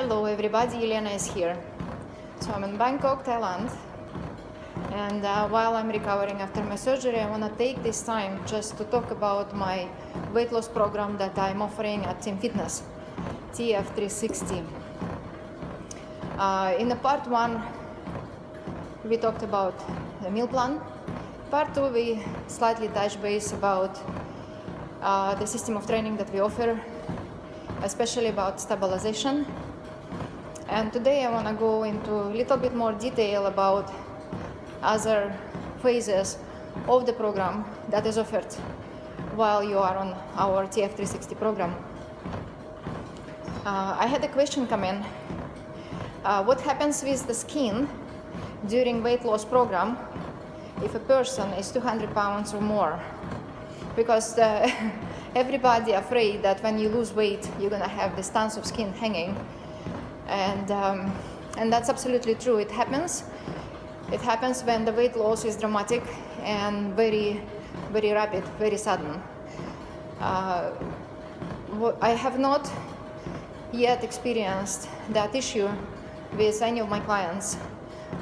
Hello everybody, Elena is here. So I'm in Bangkok, Thailand, and while I'm recovering after my surgery, I want to take this time just to talk about my weight loss program that I'm offering at Team Fitness, TF360. In the part 1, we talked about the meal plan. Part 2, we slightly touched base about the system of training that we offer, especially about stabilization. And today I want to go into a little bit more detail about other phases of the program that is offered while you are on our TF360 program. I had a question come in. What happens with the skin during weight loss program if a person is 200 pounds or more? Because everybody afraid that when you lose weight, you're going to have this tons of skin hanging. And that's absolutely true. It happens. It happens when the weight loss is dramatic and very, very rapid, very sudden. I have not yet experienced that issue with any of my clients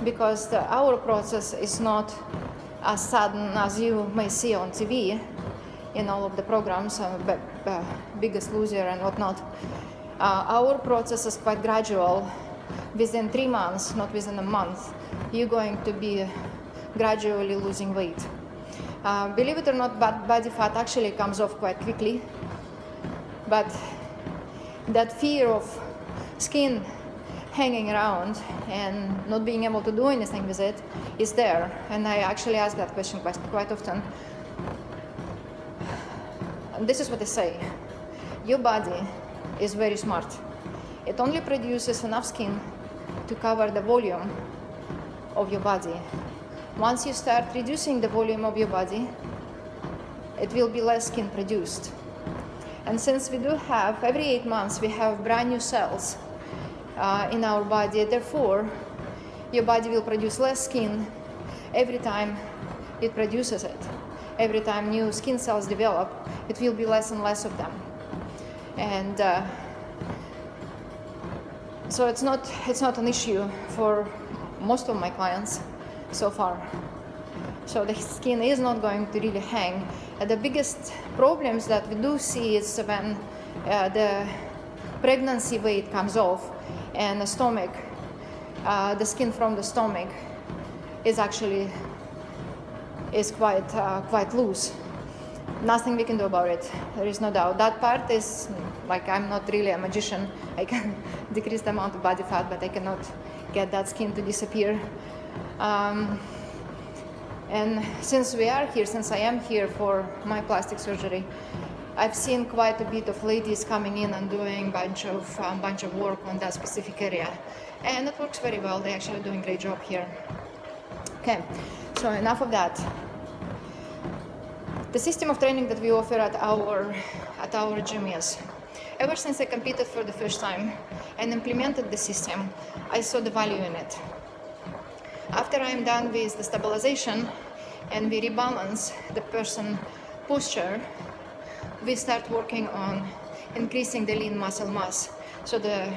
because our process is not as sudden as you may see on TV in all of the programs, Biggest Loser and whatnot. Our process is quite gradual. Within 3 months, not within a month, you're going to be gradually losing weight. Believe it or not, body fat actually comes off quite quickly, but that fear of skin hanging around and not being able to do anything with it is there. And I actually ask that question quite often. And this is what I say. Your body is very smart. It only produces enough skin to cover the volume of your body. Once you start reducing the volume of your body, it will be less skin produced. And since we do have, every 8 months, we have brand new cells in our body, therefore, your body will produce less skin every time it produces it. Every time new skin cells develop, it will be less and less of them. And so it's not an issue for most of my clients so far. So the skin is not going to really hang. The biggest problems that we do see is when the pregnancy weight comes off and the stomach, the skin from the stomach is actually quite loose. Nothing we can do about it. There is no doubt. That part is like, I'm not really a magician. I can decrease the amount of body fat, but I cannot get that skin to disappear. And since I am here for my plastic surgery, I've seen quite a bit of ladies coming in and doing bunch of work on that specific area, and it works very well. They're actually doing a great job here. Okay, so enough of that. The system of training that we offer at our gym is, ever since I competed for the first time and implemented the system, I saw the value in it. After I'm done with the stabilization and we rebalance the person posture, we start working on increasing the lean muscle mass so the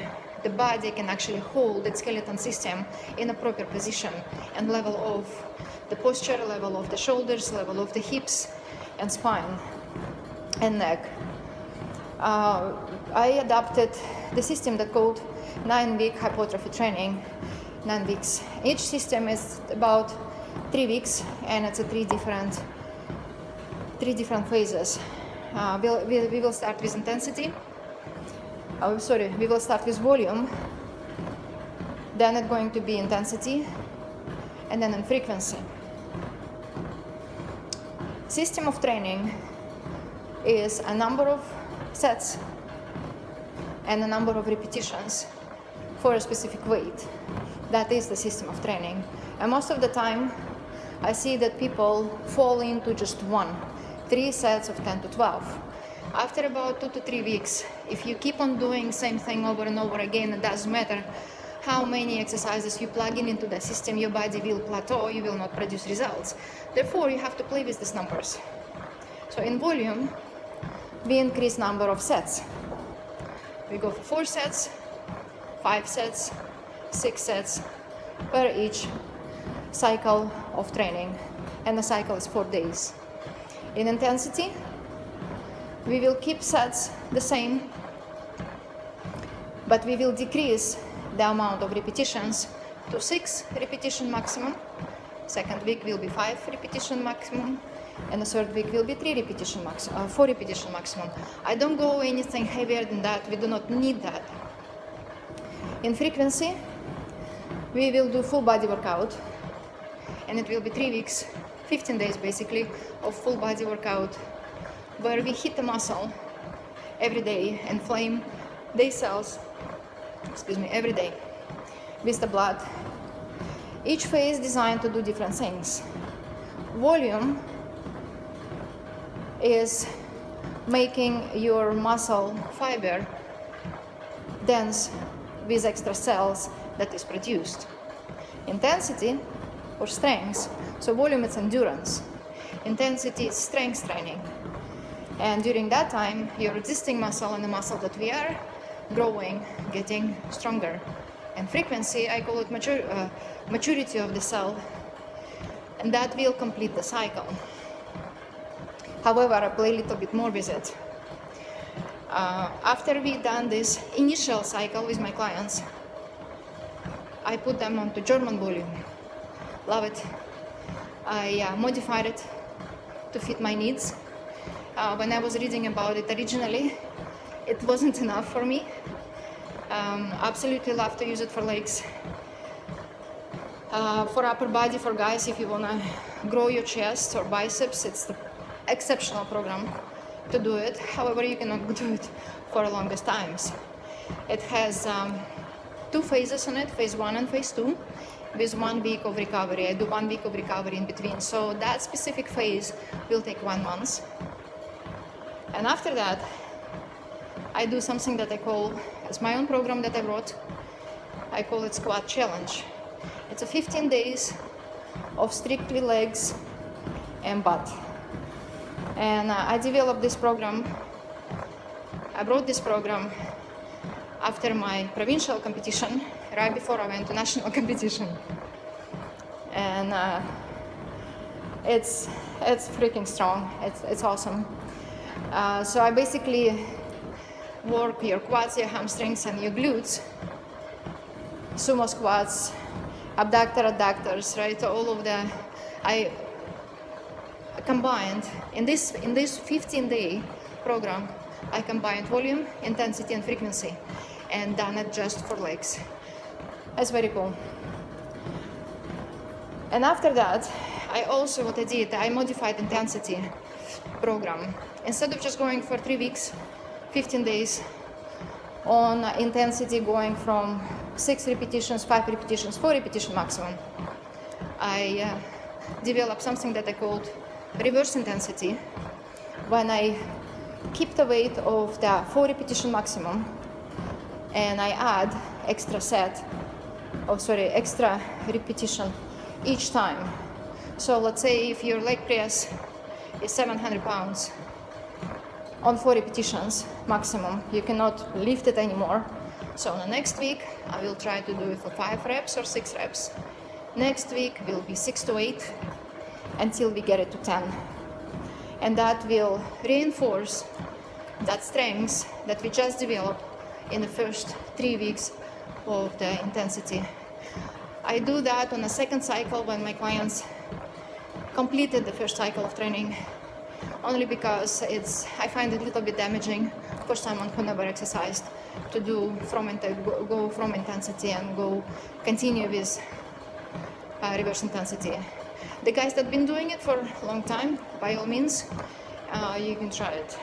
body can actually hold its skeleton system in a proper position and level of the posture, level of the shoulders, level of the hips and spine and neck. I adopted the system that called 9-week hypertrophy training, 9 weeks. Each system is about 3 weeks and it's a three different phases. We will start with intensity. We will start with volume. Then it's going to be intensity, and then in frequency. System of training is a number of sets and a number of repetitions for a specific weight. That is the system of training. And most of the time, I see that people fall into just 3 sets of 10 to 12. After about 2 to 3 weeks, if you keep on doing same thing over and over again, it doesn't matter how many exercises you plug into the system, your body will plateau, you will not produce results. Therefore, you have to play with these numbers. So in volume, we increase number of sets. We go for 4 sets, 5 sets, 6 sets per each cycle of training, and the cycle is 4 days. In intensity, we will keep sets the same, but we will decrease the amount of repetitions to 6 repetition maximum. Second week will be 5 repetition maximum, and the third week will be 4 repetition maximum. I don't go anything heavier than that. We do not need that. In frequency, we will do full body workout, and it will be 3 weeks, 15 days basically, of full body workout, where we hit the muscle every day and inflame their cells, every day with the blood. Each phase designed to do different things. Volume is making your muscle fiber dense with extra cells that is produced. Intensity or strength, so volume is endurance. Intensity is strength training. And during that time, your existing muscle and the muscle that we are growing, getting stronger. And frequency, I call it maturity of the cell, and that will complete the cycle. However, I play a little bit more with it. After we done this initial cycle with my clients, I put them onto German volume. Love it. I modified it to fit my needs. When I was reading about it originally, it wasn't enough for me. Absolutely love to use it for legs. For upper body, for guys, if you want to grow your chest or biceps, it's the exceptional program to do it. However, you cannot do it for the longest times. It has 2 phases on it, phase 1 and phase 2, with 1 week of recovery. I do 1 week of recovery in between. So that specific phase will take 1 month. And after that, I do something that I call, it's my own program that I wrote, I call it squat challenge. It's a 15 days of strictly legs and butt. And I developed this program, I brought this program after my provincial competition, right before I went to national competition. And it's freaking strong, it's awesome. So I basically work your quads, your hamstrings, and your glutes, sumo squats, abductor, adductors, right? All of the, I combined in this 15-day program. I combined volume, intensity, and frequency, and done it just for legs. That's very cool. And after that, what I did, I modified intensity program. Instead of just going for 3 weeks, 15 days on intensity, going from 6 repetitions, 5 repetitions, 4 repetition maximum, I developed something that I called reverse intensity. When I keep the weight of the 4 repetition maximum and I add extra repetition each time. So let's say if your leg press is 700 pounds on 4 repetitions maximum, you cannot lift it anymore. So the next week I will try to do it for 5 reps or 6 reps. Next week will be 6 to 8 until we get it to 10. And that will reinforce that strength that we just developed in the first 3 weeks of the intensity. I do that on the second cycle when my clients completed the first cycle of training, only because I find it a little bit damaging for someone who never exercised to go from intensity and continue with reverse intensity. The guys that have been doing it for a long time, by all means, you can try it.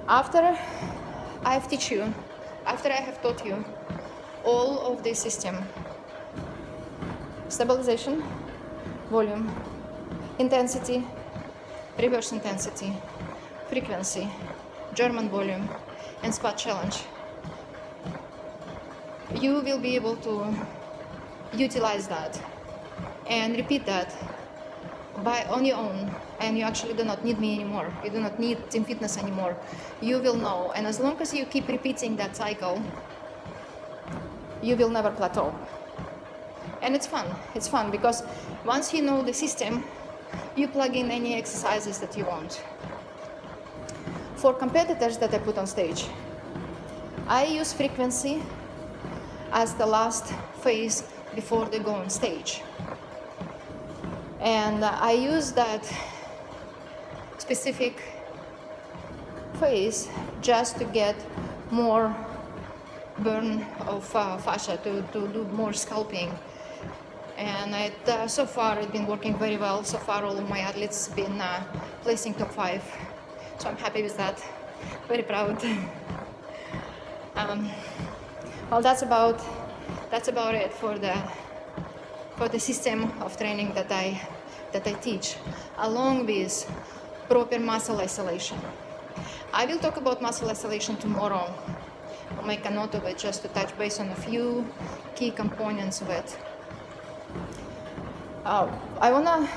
After I have taught you all of this system, stabilization, volume, intensity, reverse intensity, frequency, German volume, and squat challenge, you will be able to utilize that and repeat that on your own, and you actually do not need me anymore. You do not need Team Fitness anymore. You will know, and as long as you keep repeating that cycle, you will never plateau. And it's fun. It's fun because once you know the system, you plug in any exercises that you want. For competitors that I put on stage, I use frequency as the last phase before they go on stage. And I use that specific phase just to get more burn of fascia, to do more scalping. And so far it's been working very well. So far all of my athletes have been placing top 5. So I'm happy with that, very proud. Well, that's about it for the system of training that I teach, along with proper muscle isolation. I will talk about muscle isolation tomorrow. I'll make a note of it just to touch base on a few key components of it. I wanna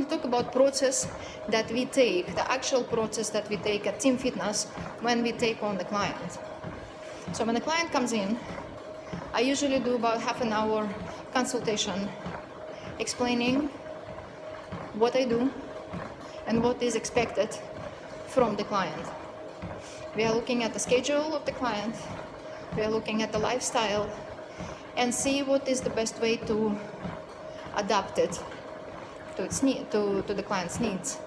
talk about process that we take, the actual process that we take at Team Fitness when we take on the client. So when the client comes in, I usually do about half an hour consultation explaining what I do and what is expected from the client. We are looking at the schedule of the client, we are looking at the lifestyle, and see what is the best way to adapt it to the client's needs.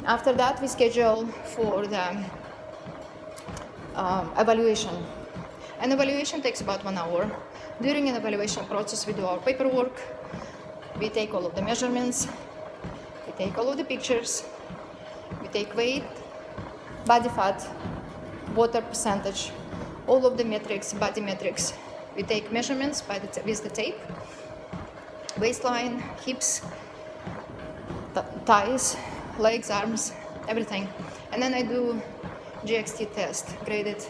After that, we schedule for the evaluation. An evaluation takes about 1 hour. During an evaluation process, we do our paperwork, we take all of the measurements, we take all of the pictures, we take weight, body fat, water percentage, all of the metrics, body metrics. We take measurements with the tape, waistline, hips, thighs, legs, arms, everything. And then I do GXT test, graded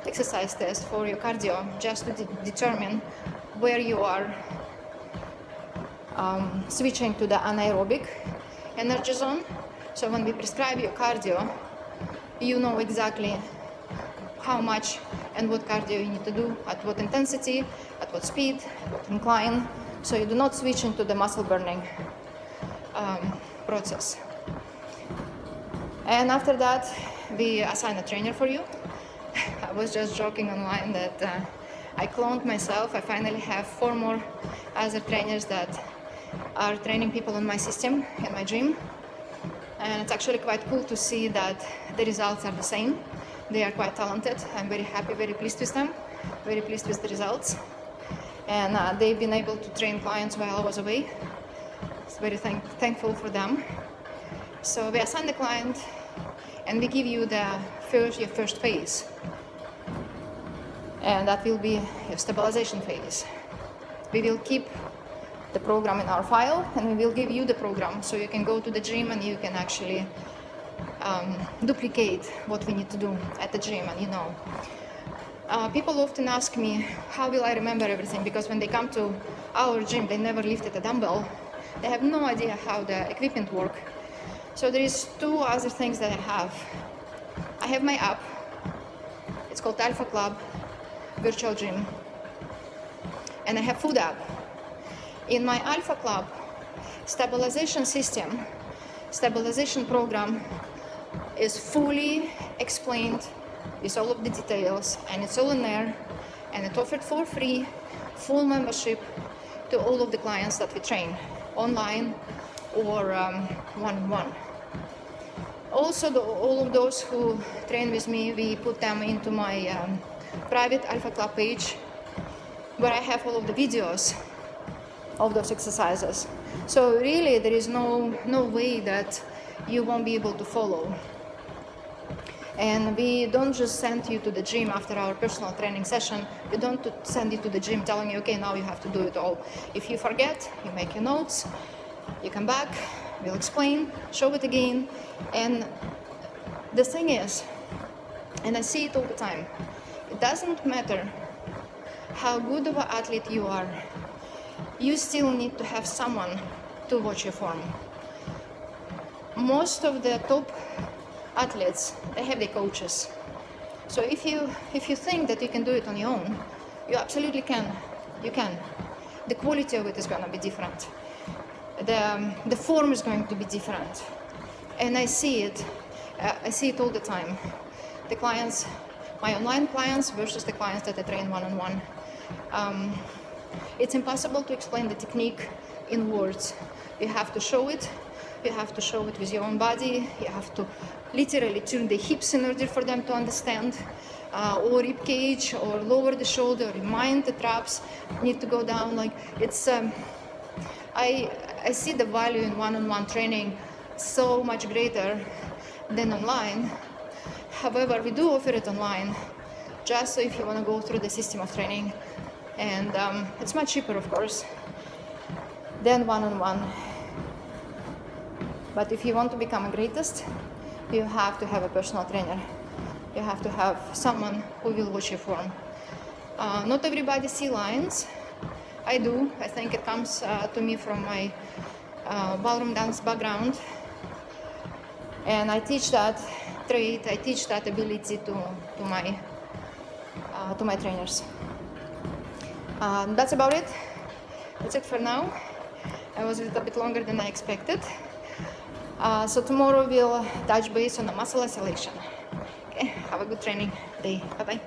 exercise test for your cardio, just to determine where you are switching to the anaerobic energy zone. So when we prescribe your cardio, you know exactly how much and what cardio you need to do, at what intensity, at what speed, at what incline, so you do not switch into the muscle burning process. And after that, we assign a trainer for you. I was just joking online that I cloned myself. I finally have 4 more other trainers that are training people in my system, in my gym. And it's actually quite cool to see that the results are the same. They are quite talented. I'm very happy, very pleased with them, very pleased with the results. And they've been able to train clients while I was away. It's very thankful for them. So we assign the client and we give you your first phase. And that will be your stabilization phase. We will keep the program in our file and we will give you the program so you can go to the gym and you can actually duplicate what we need to do at the gym. And people often ask me, how will I remember everything? Because when they come to our gym, they never lifted a dumbbell. They have no idea how the equipment works. So there is 2 other things that I have. I have my app. It's called Alpha Club Virtual Gym. And I have Food app. In my Alpha Club stabilization program is fully explained with all of the details, and it's all in there, and it's offered for free, full membership to all of the clients that we train, online or one-on-one. Also, all of those who train with me, we put them into my private Alpha Club page, where I have all of the videos of those exercises. So really, there is no way that you won't be able to follow. And we don't just send you to the gym after our personal training session. We don't send you to the gym telling you, okay, now you have to do it all. If you forget, you make your notes, you come back, we'll explain, show it again. And the thing is, and I see it all the time, it doesn't matter how good of an athlete you are, you still need to have someone to watch your form. Most of the top athletes, they have their coaches. So if you think that you can do it on your own, you absolutely can. You can. The quality of it is going to be different. The form is going to be different. And I see it. I see it all the time. The clients, my online clients versus the clients that I train one-on-one. It's impossible to explain the technique in words. You have to show it. You have to show it with your own body. You have to literally turn the hips in order for them to understand, or rib cage, or lower the shoulder, remind the traps need to go down. Like it's, I see the value in one-on-one training so much greater than online. However, we do offer it online, just so if you want to go through the system of training, and it's much cheaper, of course, than one-on-one. But if you want to become a greatest, you have to have a personal trainer. You have to have someone who will watch your form. Not everybody see lines. I do. I think it comes to me from my ballroom dance background. And I teach that trait, I teach that ability to my trainers. That's about it. That's it for now. I was a little bit longer than I expected. So tomorrow we'll touch base on the muscle isolation. Okay, have a good training day. Bye-bye.